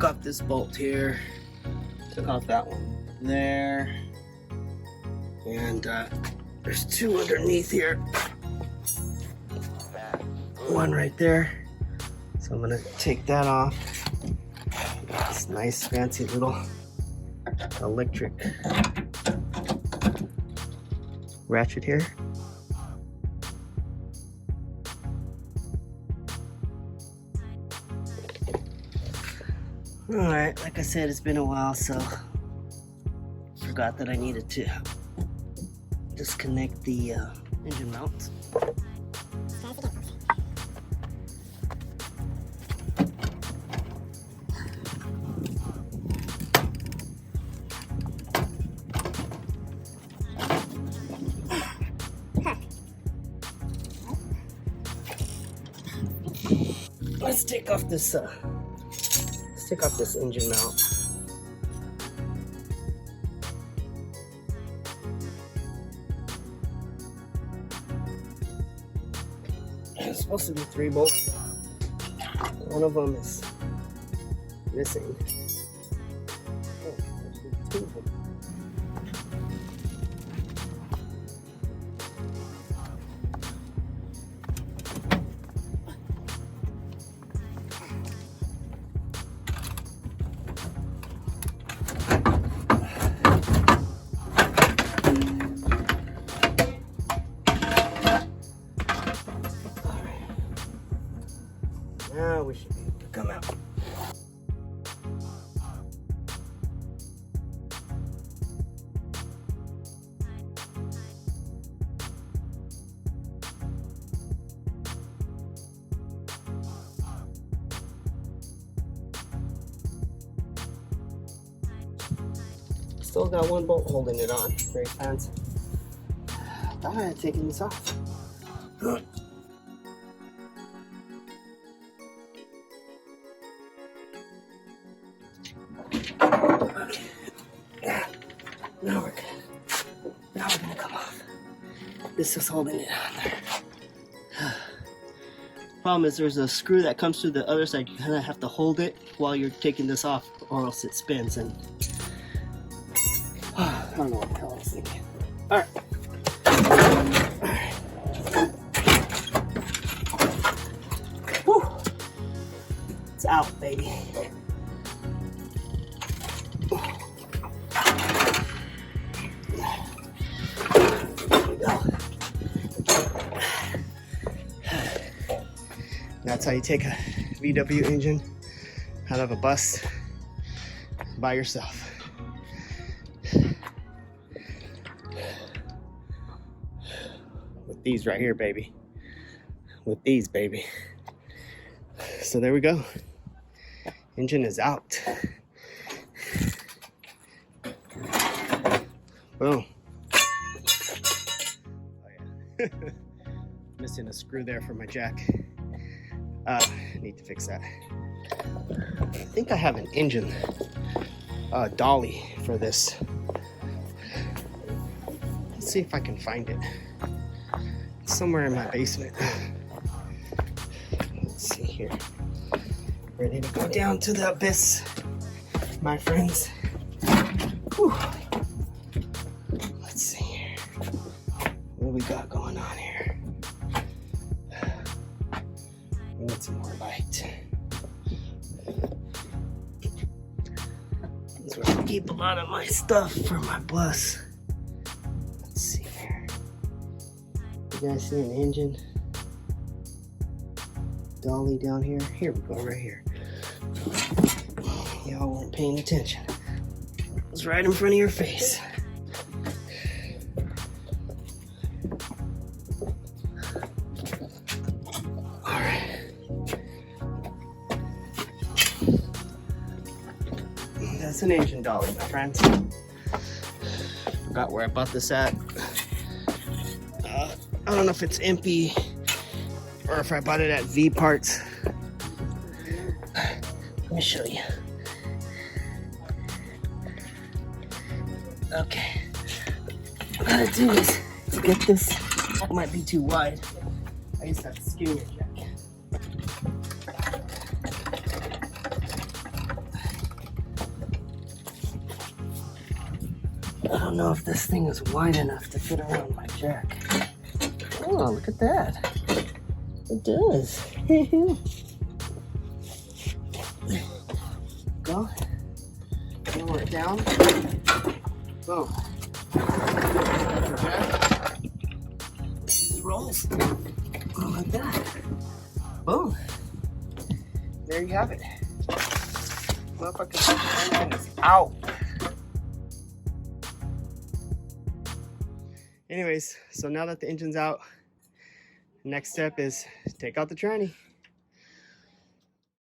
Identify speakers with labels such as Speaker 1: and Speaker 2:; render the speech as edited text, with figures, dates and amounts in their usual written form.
Speaker 1: took off this bolt here, took off that one there, and there's two underneath here. One right there. So I'm gonna take that off. Got this nice fancy little electric ratchet here. Alright, like I said, it's been a while, so forgot that I needed to disconnect the engine mounts. Let's take off this engine mount. It's supposed to be 3 bolts. One of them is missing. Oh, actually 2 of them. Now we should be able to come out. Still got 1 bolt holding it on. Very fancy. Thought I had taken this off. Now we're gonna come off. This is holding it on there. Problem is there's a screw that comes through the other side. You kind of have to hold it while you're taking this off, or else it spins. And I don't know what the hell I was thinking. All right. Whew. It's out, baby. That's how you take a VW engine out of a bus by yourself. With these right here, baby. With these, baby. So there we go. Engine is out. Boom. Oh yeah. Missing a screw there for my jack. I need to fix that. I think I have an engine dolly for this. Let's see if I can find it. It's somewhere in my basement. Let's see here. Ready to go down to the abyss, my friends. Whew. Let's see here. What do we got going on here? We need some more light. This is where I keep a lot of my stuff for my bus. Let's see here. You guys see an engine dolly down here? Here we go, right here. Y'all weren't paying attention. It was right in front of your face. That's an engine dolly, my friends. Forgot where I bought this at. I don't know if it's Impy or if I bought it at V Parts. Let me show you. Okay. What I gotta do is to get this. That might be too wide. I used to have to skinny jack. I don't know if this thing is wide enough to fit around my jack. Oh, look at that. It does. Go. Lower it down. Boom. Just rolls. Oh, like that. Boom. There you have it. Motherfucking engine is out. Anyways, so now that the engine's out, next step is take out the tranny.